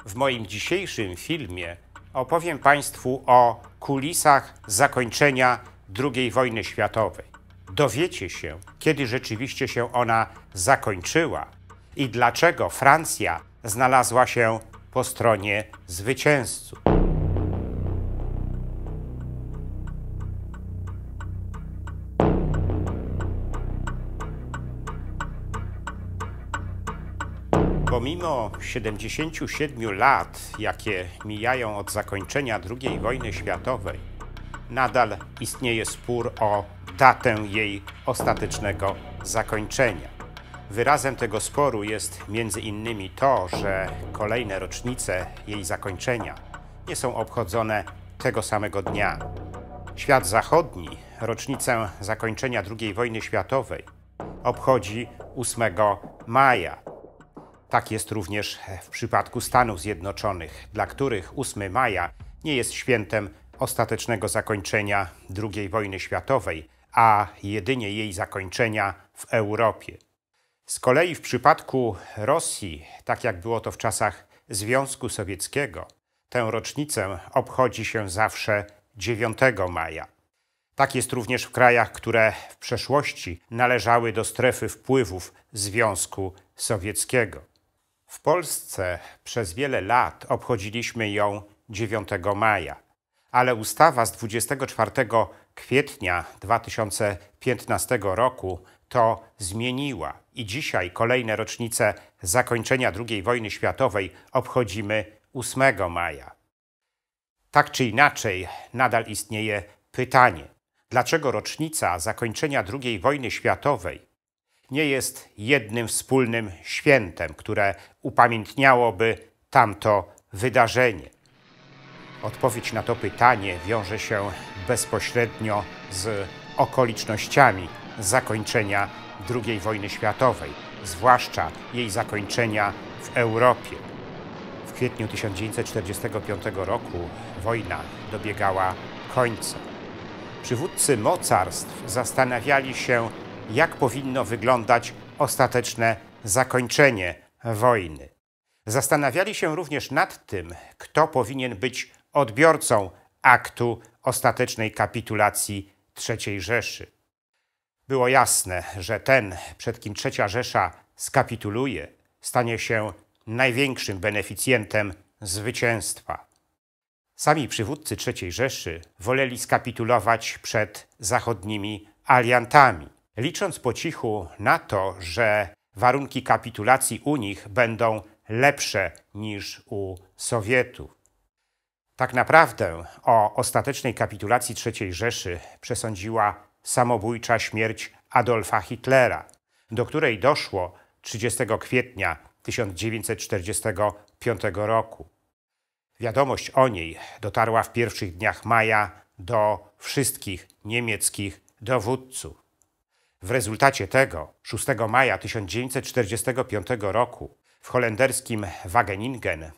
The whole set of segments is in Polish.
W moim dzisiejszym filmie opowiem Państwu o kulisach zakończenia II wojny światowej. Dowiecie się, kiedy rzeczywiście się ona zakończyła i dlaczego Francja znalazła się po stronie zwycięzców. Pomimo 77 lat, jakie mijają od zakończenia II wojny światowej, nadal istnieje spór o datę jej ostatecznego zakończenia. Wyrazem tego sporu jest między innymi to, że kolejne rocznice jej zakończenia nie są obchodzone tego samego dnia. Świat zachodni rocznicę zakończenia II wojny światowej obchodzi 8 maja. Tak jest również w przypadku Stanów Zjednoczonych, dla których 8 maja nie jest świętem ostatecznego zakończenia II wojny światowej, a jedynie jej zakończenia w Europie. Z kolei w przypadku Rosji, tak jak było to w czasach Związku Sowieckiego, tę rocznicę obchodzi się zawsze 9 maja. Tak jest również w krajach, które w przeszłości należały do strefy wpływów Związku Sowieckiego. W Polsce przez wiele lat obchodziliśmy ją 9 maja, ale ustawa z 24 kwietnia 2015 roku to zmieniła i dzisiaj kolejne rocznice zakończenia II wojny światowej obchodzimy 8 maja. Tak czy inaczej nadal istnieje pytanie, dlaczego rocznica zakończenia II wojny światowej nie jest jednym wspólnym świętem, które upamiętniałoby tamto wydarzenie? Odpowiedź na to pytanie wiąże się bezpośrednio z okolicznościami zakończenia II wojny światowej, zwłaszcza jej zakończenia w Europie. W kwietniu 1945 roku wojna dobiegała końca. Przywódcy mocarstw zastanawiali się, jak powinno wyglądać ostateczne zakończenie wojny. Zastanawiali się również nad tym, kto powinien być odbiorcą aktu ostatecznej kapitulacji III Rzeszy. Było jasne, że ten, przed kim III Rzesza skapituluje, stanie się największym beneficjentem zwycięstwa. Sami przywódcy III Rzeszy woleli skapitulować przed zachodnimi aliantami, licząc po cichu na to, że warunki kapitulacji u nich będą lepsze niż u Sowietów. Tak naprawdę o ostatecznej kapitulacji III Rzeszy przesądziła samobójcza śmierć Adolfa Hitlera, do której doszło 30 kwietnia 1945 roku. Wiadomość o niej dotarła w pierwszych dniach maja do wszystkich niemieckich dowódców. W rezultacie tego 6 maja 1945 roku w holenderskim Wageningen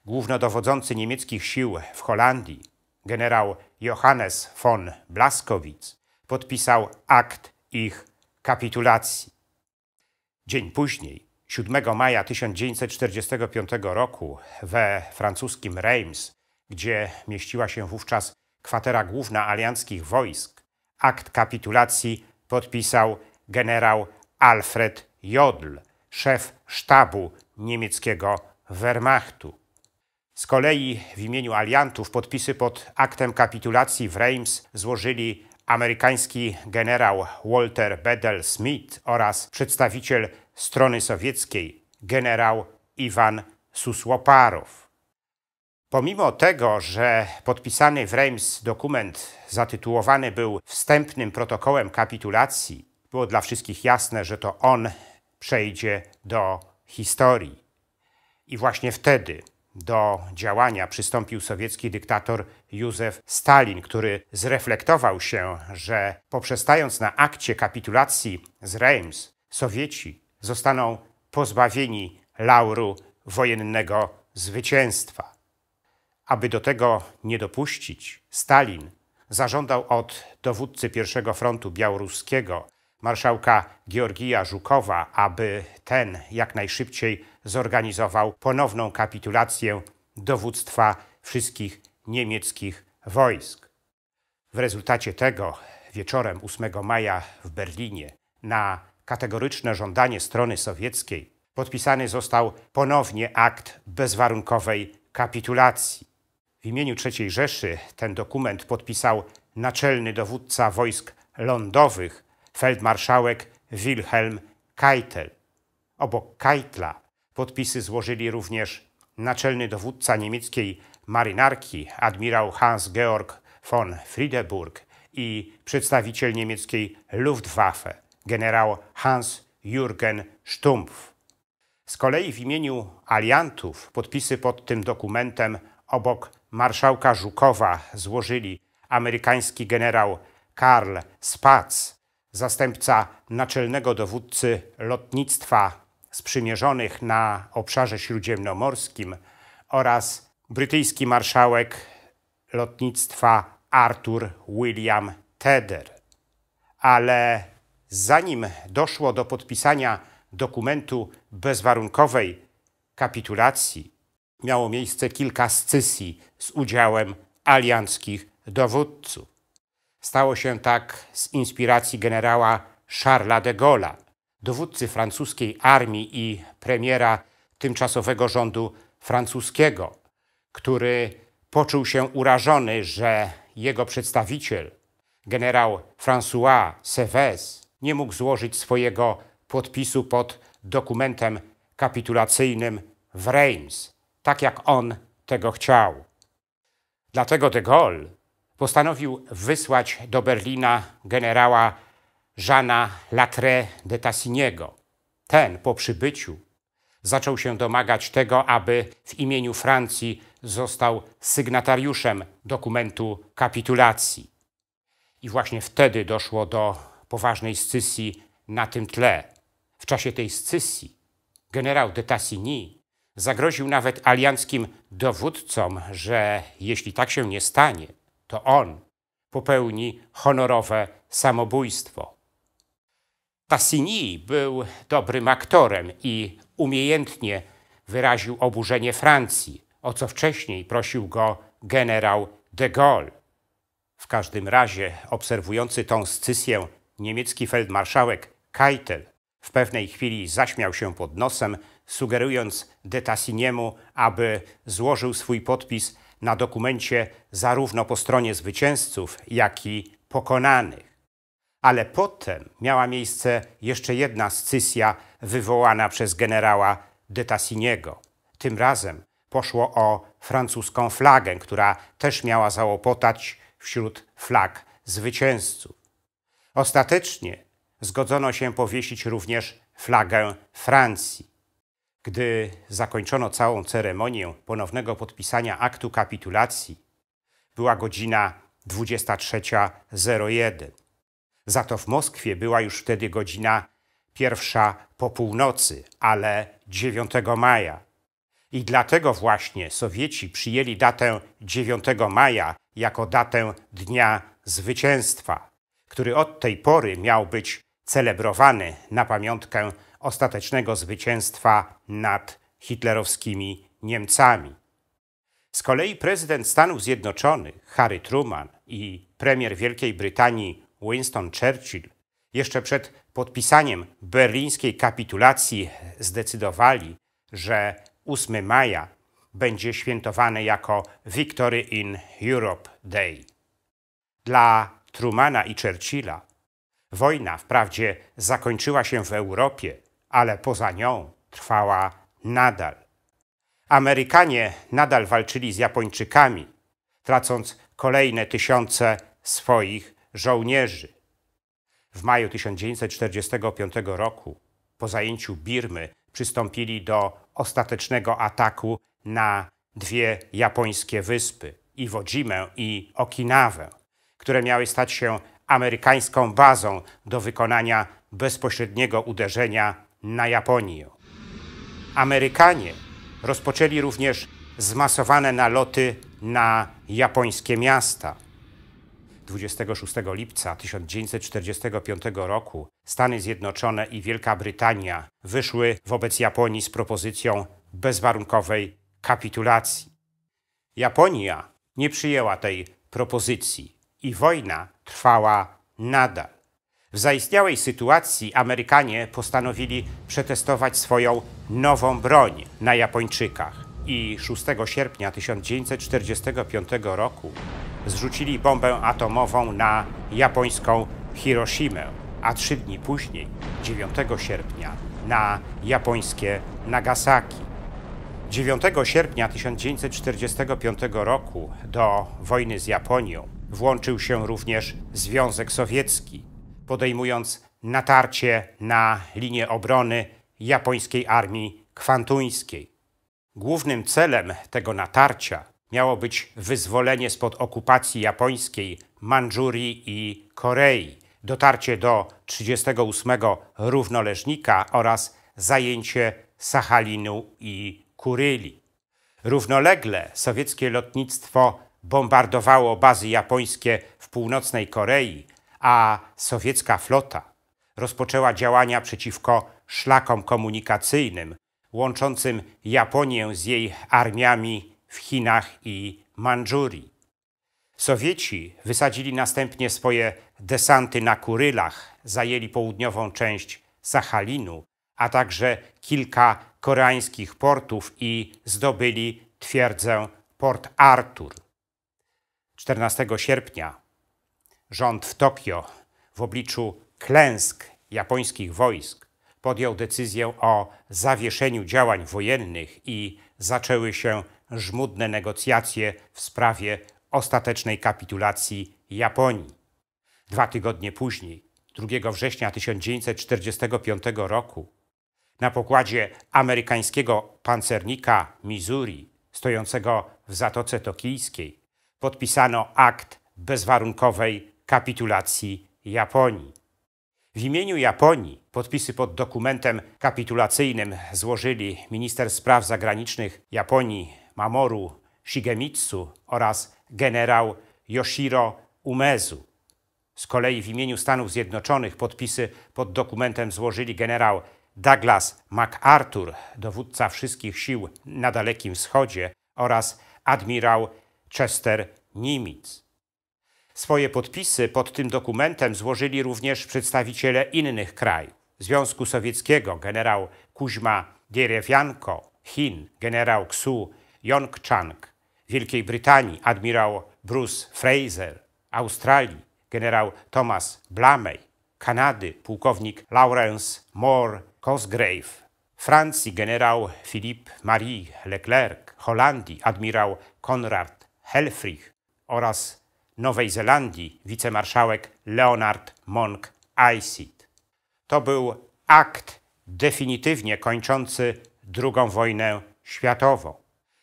głównodowodzący niemieckich sił w Holandii, generał Johannes von Blaskowitz, podpisał akt ich kapitulacji. Dzień później, 7 maja 1945 roku we francuskim Reims, gdzie mieściła się wówczas kwatera główna alianckich wojsk, akt kapitulacji podpisał generał Alfred Jodl, szef sztabu niemieckiego Wehrmachtu. Z kolei w imieniu aliantów podpisy pod aktem kapitulacji w Reims złożyli amerykański generał Walter Bedell Smith oraz przedstawiciel strony sowieckiej generał Iwan Susłoparow. Pomimo tego, że podpisany w Reims dokument zatytułowany był wstępnym protokołem kapitulacji, było dla wszystkich jasne, że to on przejdzie do historii. I właśnie wtedy do działania przystąpił sowiecki dyktator Józef Stalin, który zreflektował się, że poprzestając na akcie kapitulacji z Reims, Sowieci zostaną pozbawieni lauru wojennego zwycięstwa. Aby do tego nie dopuścić, Stalin zażądał od dowódcy I Frontu Białoruskiego, marszałka Georgija Żukowa, aby ten jak najszybciej zorganizował ponowną kapitulację dowództwa wszystkich niemieckich wojsk. W rezultacie tego wieczorem 8 maja w Berlinie na kategoryczne żądanie strony sowieckiej podpisany został ponownie akt bezwarunkowej kapitulacji. W imieniu III Rzeszy ten dokument podpisał naczelny dowódca wojsk lądowych, feldmarszałek Wilhelm Keitel. Obok Keitla podpisy złożyli również naczelny dowódca niemieckiej marynarki, admirał Hans-Georg von Friedeburg i przedstawiciel niemieckiej Luftwaffe, generał Hans-Jürgen Stumpf. Z kolei w imieniu aliantów podpisy pod tym dokumentem obok marszałka Żukowa złożyli amerykański generał Karl Spaatz, zastępca naczelnego dowódcy lotnictwa sprzymierzonych na obszarze śródziemnomorskim, oraz brytyjski marszałek lotnictwa Arthur William Tedder. Ale zanim doszło do podpisania dokumentu bezwarunkowej kapitulacji, miało miejsce kilka scysji z udziałem alianckich dowódców. Stało się tak z inspiracji generała Charlesa de Gaulle'a, dowódcy francuskiej armii i premiera tymczasowego rządu francuskiego, który poczuł się urażony, że jego przedstawiciel, generał François Sévès, nie mógł złożyć swojego podpisu pod dokumentem kapitulacyjnym w Reims, tak jak on tego chciał. Dlatego de Gaulle postanowił wysłać do Berlina generała Jeana Lattre de Tassigniego. Ten po przybyciu zaczął się domagać tego, aby w imieniu Francji został sygnatariuszem dokumentu kapitulacji. I właśnie wtedy doszło do poważnej scysji na tym tle. W czasie tej scysji generał de Tassigny zagroził nawet alianckim dowódcom, że jeśli tak się nie stanie, to on popełni honorowe samobójstwo. Tassigny był dobrym aktorem i umiejętnie wyraził oburzenie Francji, o co wcześniej prosił go generał de Gaulle. W każdym razie obserwujący tą scysję niemiecki feldmarszałek Keitel w pewnej chwili zaśmiał się pod nosem, sugerując de Tassigniemu, aby złożył swój podpis na dokumencie zarówno po stronie zwycięzców, jak i pokonanych. Ale potem miała miejsce jeszcze jedna scysja wywołana przez generała de Tassigniego. Tym razem poszło o francuską flagę, która też miała załopotać wśród flag zwycięzców. Ostatecznie zgodzono się powiesić również flagę Francji. Gdy zakończono całą ceremonię ponownego podpisania aktu kapitulacji, była godzina 23:01. Za to w Moskwie była już wtedy godzina 1 po północy, ale 9 maja. I dlatego właśnie Sowieci przyjęli datę 9 maja jako datę Dnia Zwycięstwa, który od tej pory miał być celebrowany na pamiątkę ostatecznego zwycięstwa nad hitlerowskimi Niemcami. Z kolei prezydent Stanów Zjednoczonych Harry Truman i premier Wielkiej Brytanii Winston Churchill jeszcze przed podpisaniem berlińskiej kapitulacji zdecydowali, że 8 maja będzie świętowany jako Victory in Europe Day. Dla Trumana i Churchilla wojna wprawdzie zakończyła się w Europie, ale poza nią trwała nadal. Amerykanie nadal walczyli z Japończykami, tracąc kolejne tysiące swoich żołnierzy. W maju 1945 roku, po zajęciu Birmy, przystąpili do ostatecznego ataku na dwie japońskie wyspy, Iwo Jimę i Okinawę, które miały stać się amerykańską bazą do wykonania bezpośredniego uderzenia na Japonię. Amerykanie rozpoczęli również zmasowane naloty na japońskie miasta. 26 lipca 1945 roku Stany Zjednoczone i Wielka Brytania wyszły wobec Japonii z propozycją bezwarunkowej kapitulacji. Japonia nie przyjęła tej propozycji i wojna trwała nadal. W zaistniałej sytuacji Amerykanie postanowili przetestować swoją nową broń na Japończykach i 6 sierpnia 1945 roku zrzucili bombę atomową na japońską Hiroshimę, a 3 dni później, 9 sierpnia, na japońskie Nagasaki. 9 sierpnia 1945 roku do wojny z Japonią włączył się również Związek Sowiecki, podejmując natarcie na linię obrony japońskiej armii kwantuńskiej. Głównym celem tego natarcia miało być wyzwolenie spod okupacji japońskiej Mandżurii i Korei, dotarcie do 38 równoleżnika oraz zajęcie Sachalinu i Kuryli. Równolegle sowieckie lotnictwo bombardowało bazy japońskie w północnej Korei, a sowiecka flota rozpoczęła działania przeciwko szlakom komunikacyjnym łączącym Japonię z jej armiami w Chinach i Mandżurii. Sowieci wysadzili następnie swoje desanty na Kurylach, zajęli południową część Sachalinu, a także kilka koreańskich portów i zdobyli twierdzę Port Arthur. 14 sierpnia rząd w Tokio w obliczu klęsk japońskich wojsk podjął decyzję o zawieszeniu działań wojennych i zaczęły się żmudne negocjacje w sprawie ostatecznej kapitulacji Japonii. 2 tygodnie później, 2 września 1945 roku, na pokładzie amerykańskiego pancernika Missouri, stojącego w Zatoce Tokijskiej, podpisano akt bezwarunkowej kapitulacji Japonii. W imieniu Japonii podpisy pod dokumentem kapitulacyjnym złożyli minister spraw zagranicznych Japonii Mamoru Shigemitsu oraz generał Yoshiro Umezu. Z kolei w imieniu Stanów Zjednoczonych podpisy pod dokumentem złożyli generał Douglas MacArthur, dowódca wszystkich sił na Dalekim Wschodzie, oraz admirał Chester Nimitz. Swoje podpisy pod tym dokumentem złożyli również przedstawiciele innych krajów. Związku Sowieckiego generał Kuźma Dierewjanko, Chin generał Xu Yongchang, Wielkiej Brytanii admirał Bruce Fraser, Australii generał Thomas Blamey, Kanady pułkownik Lawrence Moore Cosgrave, Francji generał Philippe Marie Leclerc, Holandii admirał Konrad Helfrich oraz Nowej Zelandii wicemarszałek Leonard Monk Icid. To był akt definitywnie kończący II wojnę światową.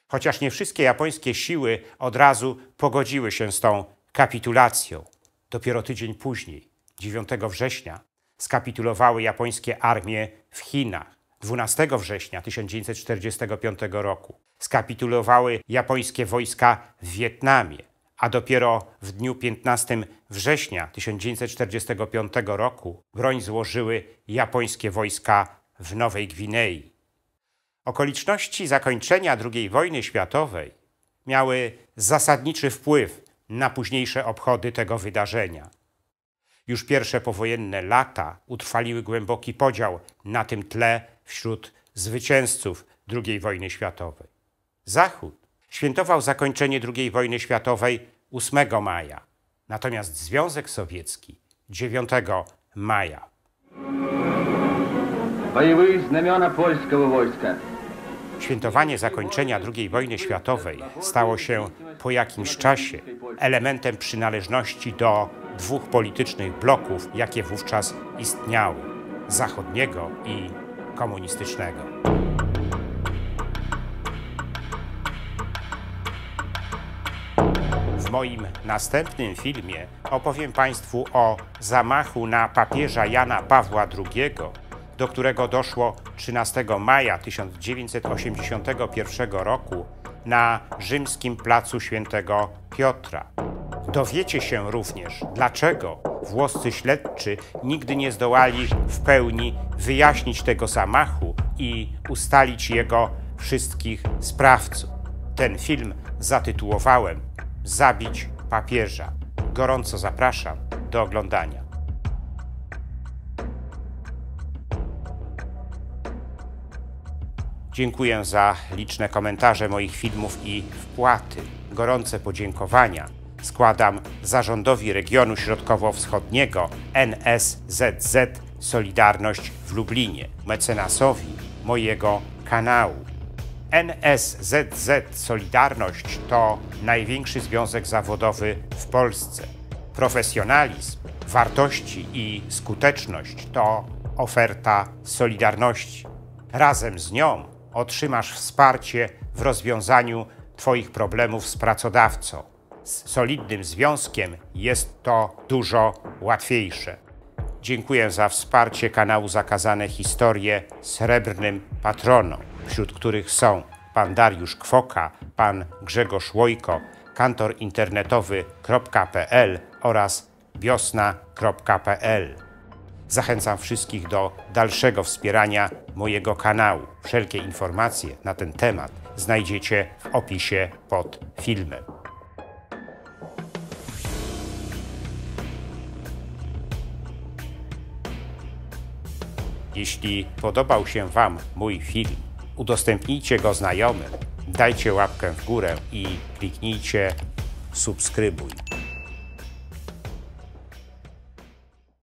Chociaż nie wszystkie japońskie siły od razu pogodziły się z tą kapitulacją. Dopiero tydzień później, 9 września, skapitulowały japońskie armie w Chinach. 12 września 1945 roku skapitulowały japońskie wojska w Wietnamie, a dopiero w dniu 15 września 1945 roku broń złożyły japońskie wojska w Nowej Gwinei. Okoliczności zakończenia II wojny światowej miały zasadniczy wpływ na późniejsze obchody tego wydarzenia. Już pierwsze powojenne lata utrwaliły głęboki podział na tym tle wśród zwycięzców II wojny światowej. Zachód świętował zakończenie II wojny światowej 8 maja, natomiast Związek Sowiecki 9 maja. Bojowe znamiona polskiego wojska. Świętowanie zakończenia II wojny światowej stało się po jakimś czasie elementem przynależności do dwóch politycznych bloków, jakie wówczas istniały: zachodniego i komunistycznego. W moim następnym filmie opowiem Państwu o zamachu na papieża Jana Pawła II, do którego doszło 13 maja 1981 roku na rzymskim placu Świętego Piotra. Dowiecie się również, dlaczego włoscy śledczy nigdy nie zdołali w pełni wyjaśnić tego zamachu i ustalić jego wszystkich sprawców. Ten film zatytułowałem Zabić papieża. Gorąco zapraszam do oglądania. Dziękuję za liczne komentarze moich filmów i wpłaty. Gorące podziękowania składam Zarządowi Regionu Środkowo-Wschodniego NSZZ Solidarność w Lublinie, mecenasowi mojego kanału. NSZZ Solidarność to największy związek zawodowy w Polsce. Profesjonalizm, wartości i skuteczność to oferta Solidarności. Razem z nią otrzymasz wsparcie w rozwiązaniu Twoich problemów z pracodawcą. Z solidnym związkiem jest to dużo łatwiejsze. Dziękuję za wsparcie kanału Zakazane Historie srebrnym patronom, wśród których są pan Dariusz Kwoka, pan Grzegorz Łojko, kantorinternetowy.pl oraz wiosna.pl. Zachęcam wszystkich do dalszego wspierania mojego kanału. Wszelkie informacje na ten temat znajdziecie w opisie pod filmem. Jeśli podobał się Wam mój film, udostępnijcie go znajomym, dajcie łapkę w górę i kliknijcie subskrybuj.